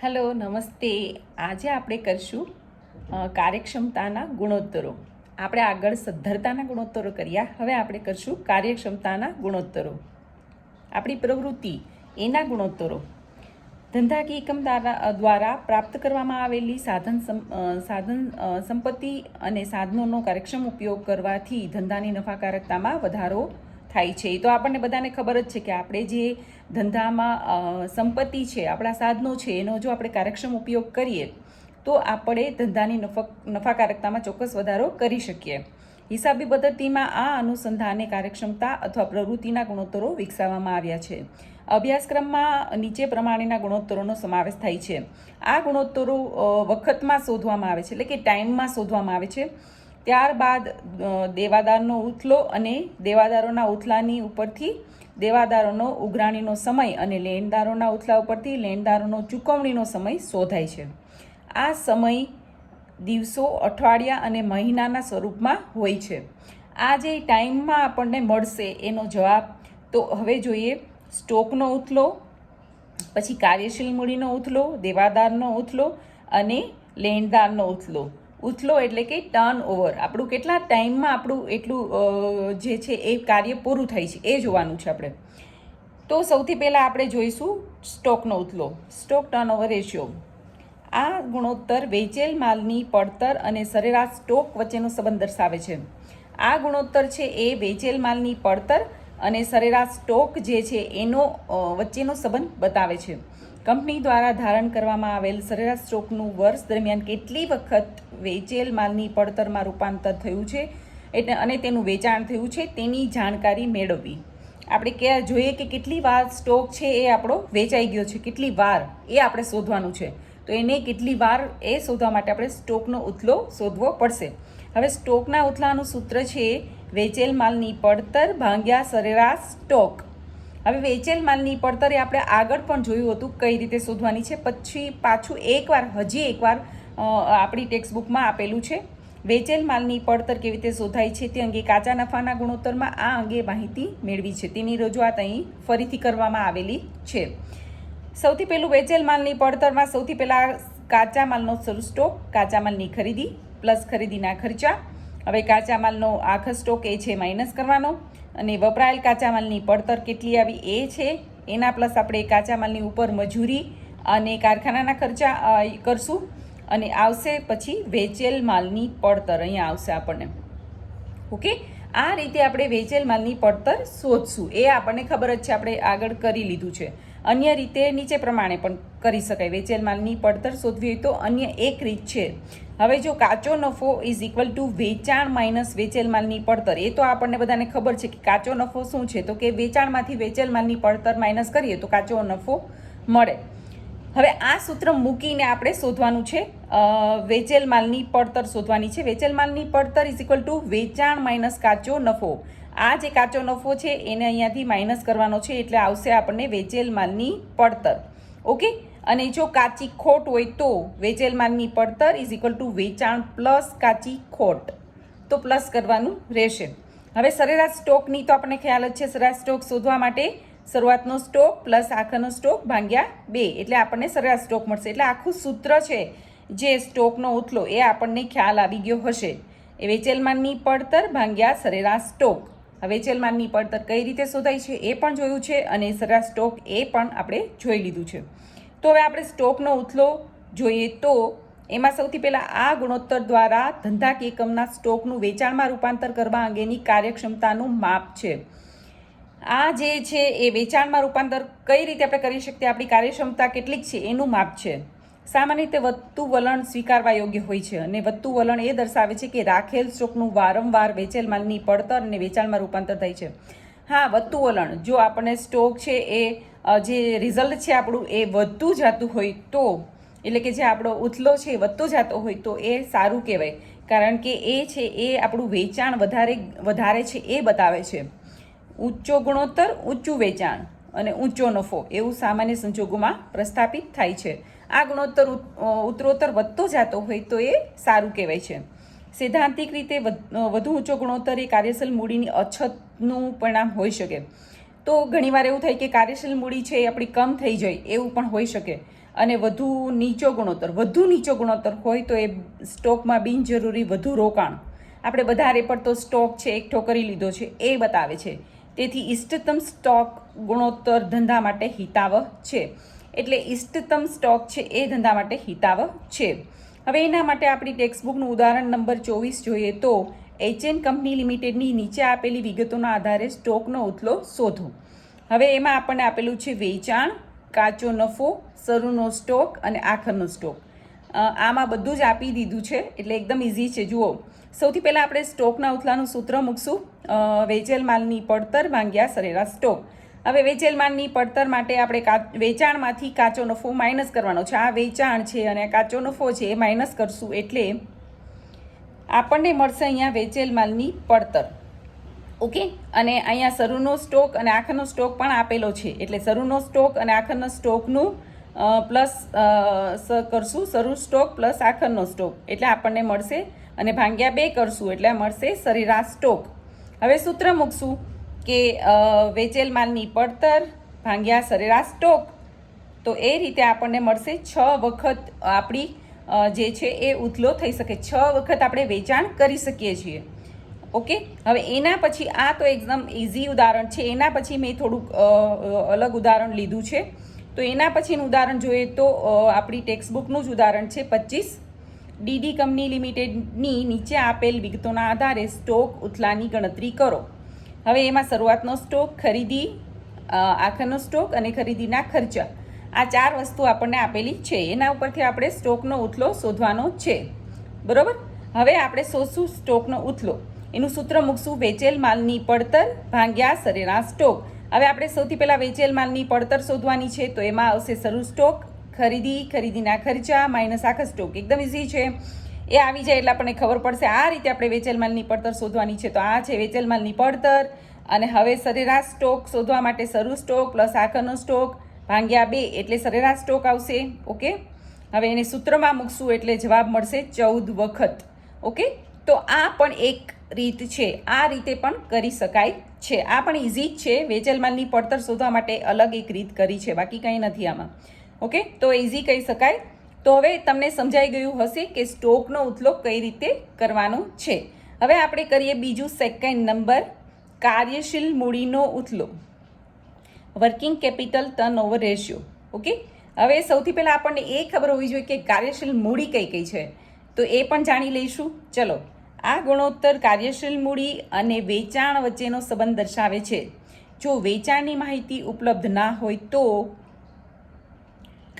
Hello નમસ્તે. આજે આપણે કરીશું કાર્યક્ષમતાના ગુણોત્તરો. આપણે આગળ સદ્ધરતાના ગુણોત્તરો કર્યા, હવે આપણે કરીશું કાર્યક્ષમતાના ગુણોત્તરો. આપણી પ્રવૃત્તિ એના ગુણોત્તરો. ધંધાકીય એકમ દ્વારા પ્રાપ્ત કરવામાં આવેલી સાધન સંપત્તિ અને સાધનોનો કાર્યક્ષમ ઉપયોગ કરવાથી ધંધાની નફાકારકતામાં વધારો થાય છે. એ તો આપણને બધાને ખબર જ છે કે આપણે જે ધંધામાં સંપત્તિ છે, આપણા સાધનો છે, એનો જો આપણે કાર્યક્ષમ ઉપયોગ કરીએ તો આપણે ધંધાની નફાકારકતામાં ચોક્કસ વધારો કરી શકીએ. હિસાબી પદ્ધતિમાં આ અનુસંધાને કાર્યક્ષમતા અથવા પ્રવૃત્તિના ગુણોત્તરો વિકસાવવામાં આવ્યા છે. અભ્યાસક્રમમાં નીચે પ્રમાણેના ગુણોત્તરોનો સમાવેશ થાય છે. આ ગુણોત્તરો વખતમાં શોધવામાં આવે છે, એટલે કે ટાઈમમાં શોધવામાં આવે છે. ત્યારબાદ દેવાદારનો ઉથલો અને દેવાદારોના ઉથલાની ઉપરથી દેવાદારોનો ઉઘરાણીનો સમય અને લેણદારોના ઉથલા ઉપરથી લેણદારોનો ચૂકવણીનો સમય શોધાય છે. આ સમય દિવસો, અઠવાડિયા અને મહિનાના સ્વરૂપમાં હોય છે. આ જે ટાઈમમાં આપણને મળશે એનો જવાબ તો હવે જોઈએ. સ્ટોકનો ઉથલો, પછી કાર્યશીલ મૂડીનો ઉથલો, દેવાદારનો ઉથલો અને લેણદારનો ઉથલો. ઉથલો એટલે કે ટર્ન ઓવર, આપણું કેટલા ટાઈમમાં આપણું એટલું જે છે એ કાર્ય પૂરું થાય છે એ જોવાનું છે આપણે. તો સૌથી પહેલાં આપણે જોઈશું સ્ટોકનો ઉથલો, સ્ટોક ટર્ન ઓવર રેશિયો. આ ગુણોત્તર વેચેલ માલની પડતર અને સરેરાશ સ્ટોક વચ્ચેનો સંબંધ દર્શાવે છે. આ ગુણોત્તર છે એ વેચેલ માલની પડતર અને સરેરાશ સ્ટોક જે છે એનો વચ્ચેનો સંબંધ બતાવે છે. કંપની દ્વારા ધારણ કરવામાં આવેલ સરેરાશ સ્ટોકનું વર્ષ દરમિયાન કેટલી વખત વેચેલ માલની પડતરમાં રૂપાંતર થયું છે એટલે અને તેનું વેચાણ થયું છે તેની જાણકારી મેળવવી. આપણે જોઈએ કે કેટલી વાર સ્ટોક છે એ આપણો વેચાઈ ગયો છે, કેટલી વાર એ આપણે શોધવાનું છે. તો એને કેટલી વાર એ શોધવા માટે આપણે સ્ટોકનો ઉથલો શોધવો પડશે. હવે સ્ટોકના ઉથલાનું સૂત્ર છે વેચેલ માલની પડતર ભાગ્યા સરેરાશ સ્ટોક. હવે વેચેલ માલની પડતર એ આપણે આગળ પણ જોયું હતું કઈ રીતે શોધવાની છે, પછી પાછું હજી એકવાર આપણી ટેક્સ્ટબુકમાં આપેલું છે. વેચેલ માલની પડતર કેવી રીતે શોધાય છે તે અંગે કાચા નફાના ગુણોત્તરમાં આ અંગે માહિતી મેળવી છે. તેની રજૂઆત અહીં ફરીથી કરવામાં આવેલી છે. સૌથી પહેલું વેચેલ માલની પડતરમાં સૌથી પહેલાં કાચા માલનો સ્ટોક, કાચા માલની ખરીદી પ્લસ ખરીદીના ખર્ચા. હવે કાચા માલનો આખો સ્ટોક એ છે માઇનસ કરવાનો અને વપરાયેલ કાચા માલની પડતર કેટલી આવી એ છે એના પ્લસ આપણે કાચા માલની ઉપર મજૂરી અને કારખાનાના ખર્ચા કરશું અને આવશે પછી વેચેલ માલની પડતર અહીંયા આવશે આપણને. ઓકે, આ રીતે આપણે વેચેલ માલની પડતર શોધશું. એ આપણને ખબર જ છે, આપણે આગળ કરી લીધું છે. અન્ય રીતે નીચે પ્રમાણે પણ કરી શકાય. વેચેલ માલની પડતર શોધવી હોય તો અન્ય એક રીત છે. હવે જો કાચો નફો ઇઝ ઇક્વલ ટુ વેચાણ માઇનસ વેચેલ માલની પડતર, એ તો આપણને બધાને ખબર છે કે કાચો નફો શું છે, તો કે વેચાણમાંથી વેચેલ માલની પડતર માઇનસ કરીએ તો કાચો નફો મળે. હવે આ સૂત્ર મૂકીને આપણે શોધવાનું છે, વેચેલ માલની પડતર શોધવાની છે. વેચેલ માલની પડતર ઇઝ ઇક્વલ ટુ વેચાણ માઇનસ કાચો નફો. આ જે કાચો નફો છે એને અહીંયાથી માઇનસ કરવાનો છે એટલે આવશે આપણને વેચેલ માલની પડતર. ઓકે, અને જો કાચી ખોટ હોય તો વેચેલ માલની પડતર ઇઝ ઇક્વલ ટુ વેચાણ પ્લસ કાચી ખોટ, તો પ્લસ કરવાનું રહેશે. હવે સરેરાશ સ્ટોકની તો આપણને ખ્યાલ જ છે. સરેરાશ સ્ટોક શોધવા માટે શરૂઆતનો સ્ટોક પ્લસ આખરનો સ્ટોક ભાગ્યા 2 એટલે આપણને સરેરાશ સ્ટોક મળશે. એટલે આખું સૂત્ર છે જે સ્ટોકનો ઉથલો એ આપણને ખ્યાલ આવી ગયો હશે. એ વેચેલ માલની પડતર ભાગ્યા સરેરાશ સ્ટોક. વેચેલ માલની પડતર કઈ રીતે શોધાય છે એ પણ જોયું છે અને સરેરાશ સ્ટોક એ પણ આપણે જોઈ લીધું છે. તો હવે આપણે સ્ટોકનો ઉથલો જોઈએ તો એમાં સૌથી પહેલાં આ ગુણોત્તર દ્વારા ધંધાકીય એકમના સ્ટોકનું વેચાણમાં રૂપાંતર કરવા અંગેની કાર્યક્ષમતાનું માપ છે. આ જે છે એ વેચાણમાં રૂપાંતર કઈ રીતે આપણે કરી શકીએ, આપણી કાર્યક્ષમતા કેટલીક છે એનું માપ છે. સામાન્ય રીતે વધતું વલણ સ્વીકારવા યોગ્ય હોય છે અને વધતું વલણ એ દર્શાવે છે કે રાખેલ સ્ટોકનું વારંવાર વેચેલ માલની પડતર અને વેચાણમાં રૂપાંતર થાય છે. હા, વધતું વલણ, જો આપણને સ્ટોક છે એ જે રિઝલ્ટ છે આપણું એ વધતું જતું હોય તો, એટલે કે જે આપણો ઉથલો છે એ વધતો જતો હોય તો એ સારું કહેવાય, કારણ કે એ છે એ આપણું વેચાણ વધારે છે એ બતાવે છે. ઊંચો ગુણોત્તર ઊંચું વેચાણ અને ઊંચો નફો એવું સામાન્ય સંજોગોમાં પ્રસ્થાપિત થાય છે. આ ગુણોત્તર ઉત્તરોત્તર વધતો જતો હોય તો એ સારું કહેવાય છે. સૈદ્ધાંતિક રીતે વધુ ઊંચો ગુણોત્તર એ કાર્યશીલ મૂડીની અછતનું પરિણામ હોઈ શકે. તો ઘણીવાર એવું થાય કે કાર્યશીલ મૂડી છે એ આપણી કમ થઈ જાય એવું પણ હોઈ શકે. અને વધુ નીચો ગુણોત્તર હોય તો એ સ્ટોકમાં બિનજરૂરી વધુ રોકાણ, આપણે વધારે પડતો સ્ટોક છે એકઠો કરી લીધો છે એ બતાવે છે. તેથી ઇષ્ટતમ સ્ટોક ગુણોત્તર ધંધા માટે હિતાવહ છે. એટલે ઇષ્ટતમ સ્ટોક છે એ ધંધા માટે હિતાવહ છે. હવે એના માટે આપણી ટેક્સ્ટબુકનું ઉદાહરણ નંબર 24 જોઈએ તો HN કંપની લિમિટેડની નીચે આપેલી વિગતોના આધારે સ્ટોકનો ઉથલો શોધો. હવે એમાં આપણને આપેલું છે વેચાણ, કાચો નફો, શરૂનો સ્ટોક અને આખરનો સ્ટોક. આમાં બધું જ આપી દીધું છે એટલે એકદમ ઇઝી છે. જુઓ, સૌથી પહેલાં આપણે સ્ટોકના ઉથલાનું સૂત્ર મૂકશું, વેચેલ માલની પડતર ભાગ્યા સરેરાશ સ્ટોક. હવે વેચેલ માલની પડતર માટે આપણે વેચાણમાંથી કાચો નફો માઇનસ કરવાનો છે. આ વેચાણ છે અને કાચો નફો છે એ માઇનસ કરશું એટલે આપણને મળશે અહીંયા વેચેલ માલની પડતર. ઓકે, અને અહીંયા શરૂનો સ્ટોક અને આખરનો સ્ટોક પણ આપેલો છે એટલે શરૂનો સ્ટોક અને આખરનો સ્ટોકનું પ્લસ કરશું, શરૂ સ્ટોક પ્લસ આખરનો સ્ટોક એટલે આપણને મળશે, અને ભાગ્યા 2 કરશું એટલે મળશે સરેરાશ સ્ટોક. હવે સૂત્ર મૂકશું કે વેચેલ માલની પડતર ભાગ્યા સરેરાશ સ્ટોક, તો એ રીતે આપણને મળશે 6 વખત આપણી જે છે એ ઉથલો થઈ શકે, 6 વખત આપણે વેચાણ કરી શકીએ છીએ. ઓકે, હવે એના પછી આ તો એકદમ ઇઝી ઉદાહરણ છે. એના પછી મેં થોડુંક અલગ ઉદાહરણ લીધું છે. તો એના પછીનું ઉદાહરણ જોઈએ તો આપણી ટેક્સ્ટબુકનું જ ઉદાહરણ છે 25. ડીડી કંપની લિમિટેડની નીચે આપેલ વિગતોના આધારે સ્ટોક ઉથલાની ગણતરી કરો. હવે એમાં શરૂઆતનો સ્ટોક, ખરીદી, આખરનો સ્ટોક અને ખરીદીના ખર્ચા, આ 4 વસ્તુ આપણને આપેલી છે. એના ઉપરથી આપણે સ્ટોકનો ઉથલો શોધવાનો છે. બરાબર, હવે આપણે શોધશું સ્ટોકનો ઉથલો. એનું સૂત્ર મૂકશું વેચેલ માલની પડતર ભાગ્યા સરેરાશ સ્ટોક. હવે આપણે સૌથી પહેલાં વેચેલ માલની પડતર શોધવાની છે તો એમાં આવશે શરૂ સ્ટોક, ખરીદી, ખરીદીના ખર્ચા માઇનસ આખર સ્ટોક. એકદમ ઇઝી છે. એ આવી જાય એટલે આપણને ખબર પડશે આ રીતે આપણે વેચેલ માલની પડતર શોધવાની છે. તો આ છે વેચેલ માલની પડતર, અને હવે સરેરાશ સ્ટોક શોધવા માટે શરૂ સ્ટોક પ્લસ આખરનો સ્ટોક ભાગ્યા 2 એટલે સરેરાશ સ્ટોક આવશે. ઓકે, હવે એને સૂત્રમાં મૂકશું એટલે જવાબ મળશે 14 વખત. ઓકે, તો આ પણ એક રીત છે, આ રીતે પણ કરી શકાય છે. આ પણ ઇઝી જ છે. વેચેલ માલની પડતર શોધવા માટે અલગ એક રીત કરી છે, બાકી કંઈ નથી આમાં. ઓકે, તો ઇઝી કહી શકાય. તો હવે તમને સમજાઈ ગયું હશે કે સ્ટોકનો ઉથલો કઈ રીતે કરવાનો છે. હવે આપણે કરીએ બીજું, સેકન્ડ નંબર, કાર્યશીલ મૂડીનો ઉથલો, working capital turnover ratio. Okay, હવે સૌથી પહેલાં આપણને એ ખબર હોવી જોઈએ કે કાર્યશીલ મૂડી કઈ કઈ છે, તો એ પણ જાણી લઈશું. ચલો, આ ગુણોત્તર કાર્યશીલ મૂડી અને વેચાણ વચ્ચેનો સંબંધ દર્શાવે છે. જો વેચાણની માહિતી ઉપલબ્ધ ના હોય તો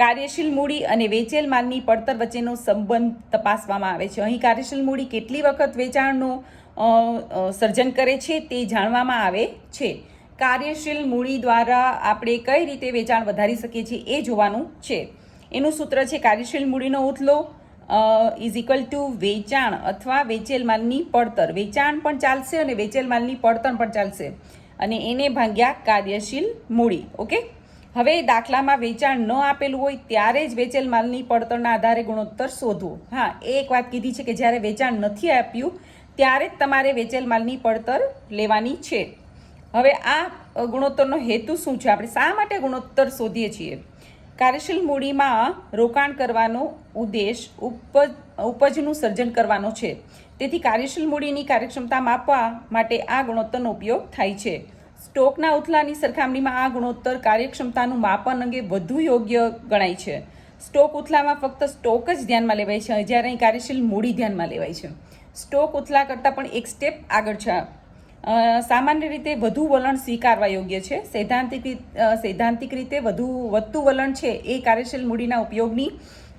કાર્યશીલ મૂડી અને વેચેલ માલની પડતર વચ્ચેનો સંબંધ તપાસવામાં આવે છે. અહીં કાર્યશીલ મૂડી કેટલી વખત વેચાણનું સર્જન કરે છે તે જાણવામાં આવે છે. કાર્યશીલ મૂડી દ્વારા આપણે કઈ રીતે વેચાણ વધારી શકીએ છીએ એ જોવાનું છે. એનું સૂત્ર છે કાર્યશીલ મૂડીનો ઉથલો ઇઝ ઇક્વલ ટુ વેચાણ અથવા વેચેલ માલની પડતર. વેચાણ પણ ચાલશે અને વેચેલ માલની પડતર પણ ચાલશે, અને એને ભાગ્યા કાર્યશીલ મૂડી. ઓકે, હવે દાખલામાં વેચાણ ન આપેલું હોય ત્યારે જ વેચેલ માલની પડતરના આધારે ગુણોત્તર શોધવો. હા, એ એક વાત કીધી છે કે જ્યારે વેચાણ નથી આપ્યું ત્યારે જ તમારે વેચેલ માલની પડતર લેવાની છે. હવે આ ગુણોત્તરનો હેતુ શું છે? આપણે શા માટે ગુણોત્તર શોધીએ છીએ? કાર્યશીલ મૂડીમાં રોકાણ કરવાનો ઉદ્દેશ ઉપજનું સર્જન કરવાનો છે. તેથી કાર્યશીલ મૂડીની કાર્યક્ષમતા માપવા માટે આ ગુણોત્તરનો ઉપયોગ થાય છે. સ્ટોકના ઉથલાની સરખામણીમાં આ ગુણોત્તર કાર્યક્ષમતાનું માપન અંગે વધુ યોગ્ય ગણાય છે. સ્ટોક ઉથલામાં ફક્ત સ્ટોક જ ધ્યાનમાં લેવાય છે, જ્યારે અહીં કાર્યશીલ મૂડી ધ્યાનમાં લેવાય છે. સ્ટોક ઉથલા કરતાં પણ એક સ્ટેપ આગળ છે. સામાન્ય રીતે વધુ વલણ સ્વીકારવા યોગ્ય છે. સૈદ્ધાંતિક રીતે વધતું વલણ છે એ કાર્યશીલ મૂડીના ઉપયોગની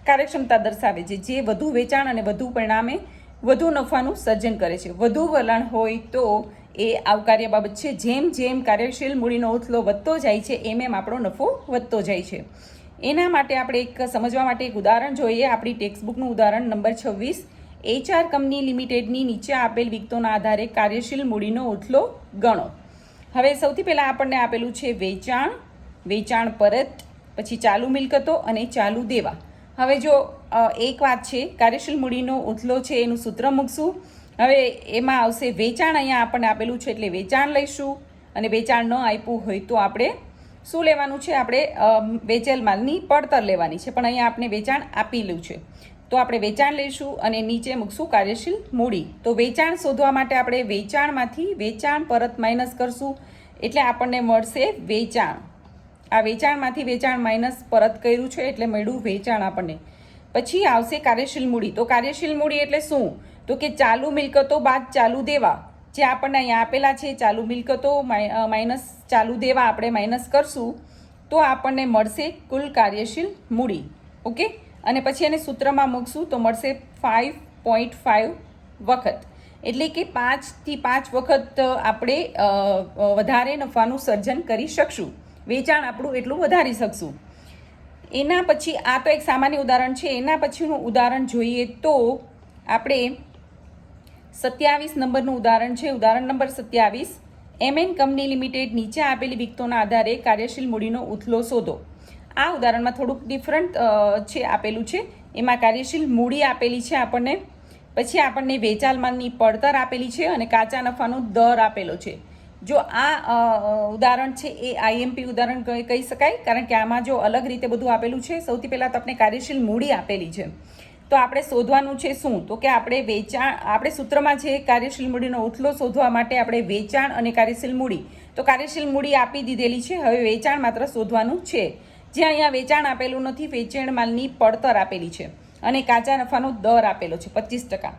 કાર્યક્ષમતા દર્શાવે છે, જે વધુ વેચાણ અને વધુ પરિણામે વધુ નફાનું સર્જન કરે છે. વધુ વલણ હોય તો એ આવકાર્ય બાબત છે. જેમ જેમ કાર્યશીલ મૂડીનો ઉથલો વધતો જાય છે એમ એમ આપણો નફો વધતો જાય છે. એના માટે આપણે સમજવા માટે એક ઉદાહરણ જોઈએ. આપણી ટેક્સ્ટબુકનું ઉદાહરણ નંબર 26. HR કંપની લિમિટેડની નીચે આપેલ વિગતોના આધારે કાર્યશીલ મૂડીનો ઉથલો ગણો. હવે સૌથી પહેલાં આપણને આપેલું છે વેચાણ, વેચાણ પરત, પછી ચાલુ મિલકતો અને ચાલુ દેવા. હવે જો એક વાત છે, કાર્યશીલ મૂડીનો ઉથલો છે એનું સૂત્ર મૂકશું. હવે એમાં આવશે વેચાણ. અહીંયા આપણને આપેલું છે એટલે વેચાણ લઈશું, અને વેચાણ ન આપ્યું હોય તો આપણે શું લેવાનું છે? આપણે વેચેલ માલની પડતર લેવાની છે, પણ અહીંયા આપણે વેચાણ આપેલું છે, તો આપણે વેચાણ લઈશું અને નીચે મૂકશું કાર્યશીલ મૂડી. તો વેચાણ શોધવા માટે આપણે વેચાણમાંથી વેચાણ પરત માઇનસ કરશું, એટલે આપણને મળશે વેચાણ. આ વેચાણમાંથી વેચાણ માઇનસ પરત કર્યું છે એટલે મળ્યું વેચાણ આપણને. પછી આવશે કાર્યશીલ મૂડી. તો કાર્યશીલ મૂડી એટલે શું? તો કે ચાલુ મિલકતો બાદ ચાલુ દેવા, જે આપણને અહીંયા આપેલા છે. ચાલુ મિલકતો માઇનસ ચાલુ દેવા આપણે માઇનસ કરશું તો આપણને મળશે કુલ કાર્યશીલ મૂડી. ઓકે, અને પછી એને સૂત્રમાં મૂકશું તો મળશે 5.5 વખત, એટલે કે 5 થી 5 વખત આપણે વધારે નફાનું સર્જન કરી શકશું. વેચાણ આપણું એટલું વધારી શકશું. એના પછી આ તો એક સામાન્ય ઉદાહરણ છે. એના પછીનું ઉદાહરણ જોઈએ તો આપણે 27 નંબરનું ઉદાહરણ છે. ઉદાહરણ નંબર 27, MN કંપની લિમિટેડ નીચે આપેલી વિગતોના આધારે કાર્યશીલ મૂડીનો ઉથલો શોધો. આ ઉદાહરણમાં થોડુંક ડિફરન્ટ છે આપેલું છે. એમાં કાર્યશીલ મૂડી આપેલી છે આપણને, પછી આપણને વેચાણ માલની પડતર આપેલી છે અને કાચા નફાનો દર આપેલો છે. જો આ ઉદાહરણ છે એ IMP ઉદાહરણ કહી શકાય, કારણ કે આમાં જો અલગ રીતે બધું આપેલું છે. સૌથી પહેલાં તો આપણે કાર્યશીલ મૂડી આપેલી છે, તો આપણે શોધવાનું છે શું? તો કે આપણે સૂત્રમાં છે કાર્યશીલ મૂડીનો ઉથલો શોધવા માટે આપણે વેચાણ અને કાર્યશીલ મૂડી, તો કાર્યશીલ મૂડી આપી દીધેલી છે. હવે વેચાણ માત્ર શોધવાનું છે, જે અહીંયા વેચાણ આપેલું નથી. વેચાણ માલની પડતર આપેલી છે અને કાચા નફાનો દર આપેલો છે 25%.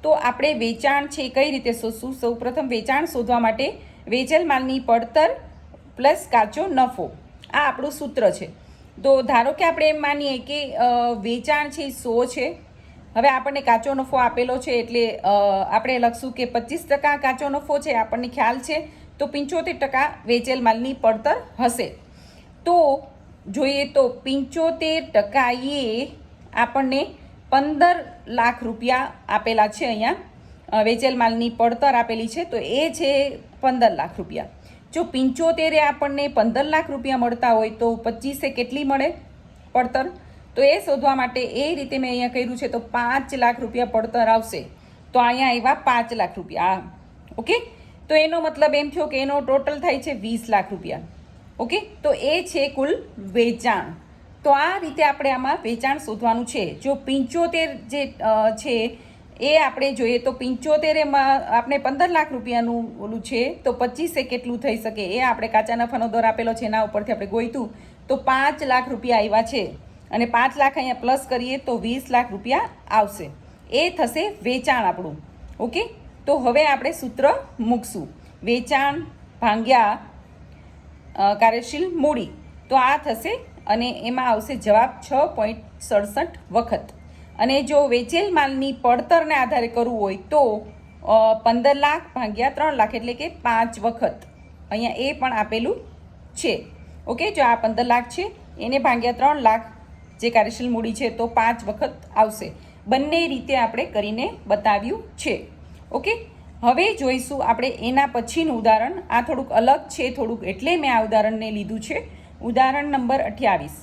તો આપણે વેચાણ છે કઈ રીતે શોધશું? સૌપ્રથમ વેચાણ શોધવા માટે વેચેલ માલની પડતર પ્લસ કાચો નફો, આ આપણું સૂત્ર છે. તો ધારો કે આપણે એમ માનીએ કે વેચાણ છે 100 છે. હવે આપણને કાચો નફો આપેલો છે, એટલે આપણે લખશું કે 25% કાચો નફો છે, આપણને ખ્યાલ છે. તો 75% વેચેલ માલની પડતર હશે. તો જોઈએ તો 75% એ આપણને 15 લાખ રૂપિયા આપેલા છે. અહીંયા વેચેલ માલની પડતર આપેલી છે, તો એ છે 15 લાખ રૂપિયા. જો 75 આપણને 15 લાખ રૂપિયા મળતા હોય તો 25 કેટલી મળે પડતર? તો એ શોધવા માટે એ રીતે મેં અહીંયા કર્યું છે. તો 5 લાખ રૂપિયા પડતર આવશે. તો અહીંયા આવ્યા 5 લાખ રૂપિયા. ઓકે, તો એનો મતલબ એમ થયો કે એનો ટોટલ થાય છે 20 લાખ રૂપિયા. ઓકે, તો એ છે કુલ વેચાણ. તો આ રીતે આપણે આમાં વેચાણ શોધવાનું છે. જો 75 જે છે એ આપણે જોઈએ તો 75 આપણે 15 લાખ રૂપિયાનું ઓલું છે, તો 25 કેટલું થઈ શકે? એ આપણે કાચા નફાનો દર આપેલો છે, એના ઉપરથી આપણે ગોઈતું તો 5 લાખ રૂપિયા આવ્યા છે. અને 5 લાખ અહીંયા પ્લસ કરીએ તો 20 લાખ રૂપિયા આવશે. એ થશે વેચાણ આપણું. ઓકે, તો હવે આપણે સૂત્ર મૂકશું, વેચાણ ભાગ્યા કાર્યશીલ મૂડી. તો આ થશે અને એમાં આવશે જવાબ 6.67 વખત. અને જો વેચેલ માલની પડતરને આધારે કરવું હોય તો 15 લાખ ભાગ્યા 3 લાખ, એટલે કે 5 વખત. અહીંયા એ પણ આપેલું છે. ઓકે, જો આ 15 લાખ છે એને ભાગ્યા 3 લાખ જે કાર્યશીલ મૂડી છે તો 5 વખત આવશે. બંને રીતે આપણે કરીને બતાવ્યું છે. ઓકે, હવે જોઈશું આપણે એના પછીનું ઉદાહરણ. આ થોડુંક અલગ છે થોડુંક, એટલે મેં આ ઉદાહરણને લીધું છે. ઉદાહરણ નંબર 28,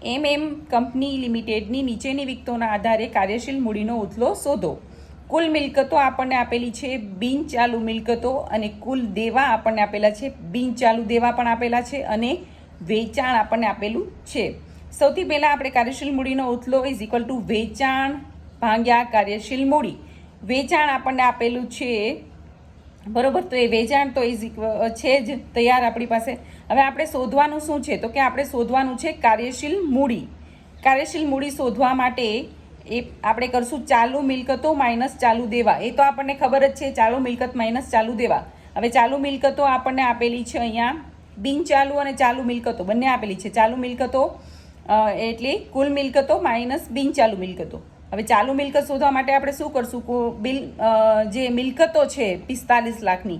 MM કંપની લિમિટેડની નીચેની વિગતોના આધારે કાર્યશીલ મૂડીનો ઉથલો શોધો. કુલ મિલકતો આપણને આપેલી છે, બિનચાલુ મિલકતો અને કુલ દેવા આપણને આપેલા છે. બિનચાલુ દેવા પણ આપેલા છે અને વેચાણ આપણને આપેલું છે. સૌથી પહેલાં આપણે કાર્યશીલ મૂડીનો ઉથલો ઇઝ ઇક્વલ ટુ વેચાણ ભાગ્યા કાર્યશીલ મૂડી. વેચાણ આપણને આપેલું છે, બરોબર. તો એ વેચાણ તો છે જ તૈયાર આપણી પાસે. હવે આપણે શોધવાનું શું છે? તો કે આપણે શોધવાનું છે કાર્યશીલ મૂડી. કાર્યશીલ મૂડી શોધવા માટે એ આપણે કરશું ચાલુ મિલકતો માઇનસ ચાલુ દેવા. એ તો આપણને ખબર જ છે, ચાલુ મિલકત માઇનસ ચાલુ દેવા. હવે ચાલુ મિલકતો આપણને આપેલી છે અહીંયા, બિનચાલુ અને ચાલુ મિલકતો બંને આપેલી છે. ચાલુ મિલકતો એટલે કુલ મિલકતો માઇનસ બિનચાલુ મિલકતો. હવે ચાલુ મિલકત શોધવા માટે આપણે શું કરશું? જે મિલકતો છે 45 લાખની,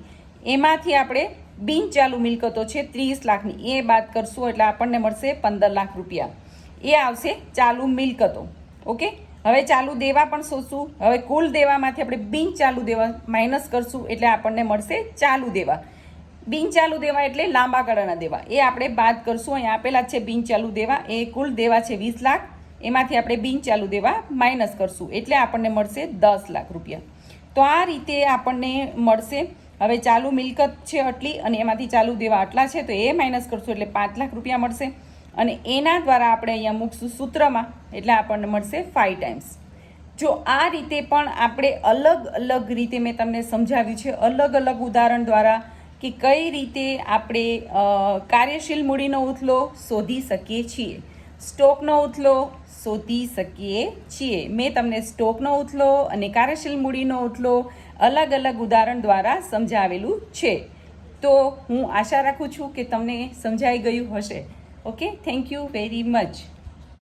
એમાંથી આપણે બિનચાલુ મિલકતો છે 30 લાખની, એ બાદ કરશું એટલે આપણને મળશે 15 લાખ રૂપિયા. એ આવશે ચાલુ મિલકતો. ઓકે, હવે ચાલુ દેવા પણ શોધશું. હવે કુલ દેવામાંથી આપણે બિનચાલુ દેવા માઇનસ કરશું એટલે આપણને મળશે ચાલુ દેવા. બિનચાલુ દેવા એટલે લાંબા ગાળાના દેવા, એ આપણે બાદ કરશું. અહીંયા આપેલા છે બિનચાલુ દેવા, એ કુલ દેવા છે 20 લાખ, એમાંથી આપણે બિનચાલુ દેવા માઇનસ કરશું એટલે આપણને મળશે 10 લાખ રૂપિયા. તો આ રીતે આપણને મળશે. હવે ચાલુ મિલકત છે આટલી અને એમાંથી ચાલુ દેવા આટલા છે, તો એ માઇનસ કરશું એટલે 5 લાખ રૂપિયા મળશે અને એના દ્વારા આપણે અહીંયા મૂકશું સૂત્રમાં એટલે આપણને મળશે 5 ટાઈમ્સ. જો આ રીતે પણ આપણે અલગ અલગ રીતે મેં તમને સમજાવ્યું છે, અલગ અલગ ઉદાહરણ દ્વારા કે કઈ રીતે આપણે કાર્યશીલ મૂડીનો ઉથલો શોધી શકીએ છીએ, સ્ટોકનો ઉથલો શોધી શકીએ છીએ. મેં તમને સ્ટોકનો ઉથલો અને કાર્યશીલ મૂડીનો ઉથલો અલગ અલગ ઉદાહરણ દ્વારા સમજાવેલું છે. તો હું આશા રાખું છું કે તમને સમજાઈ ગયું હશે. Okay, thank you very much.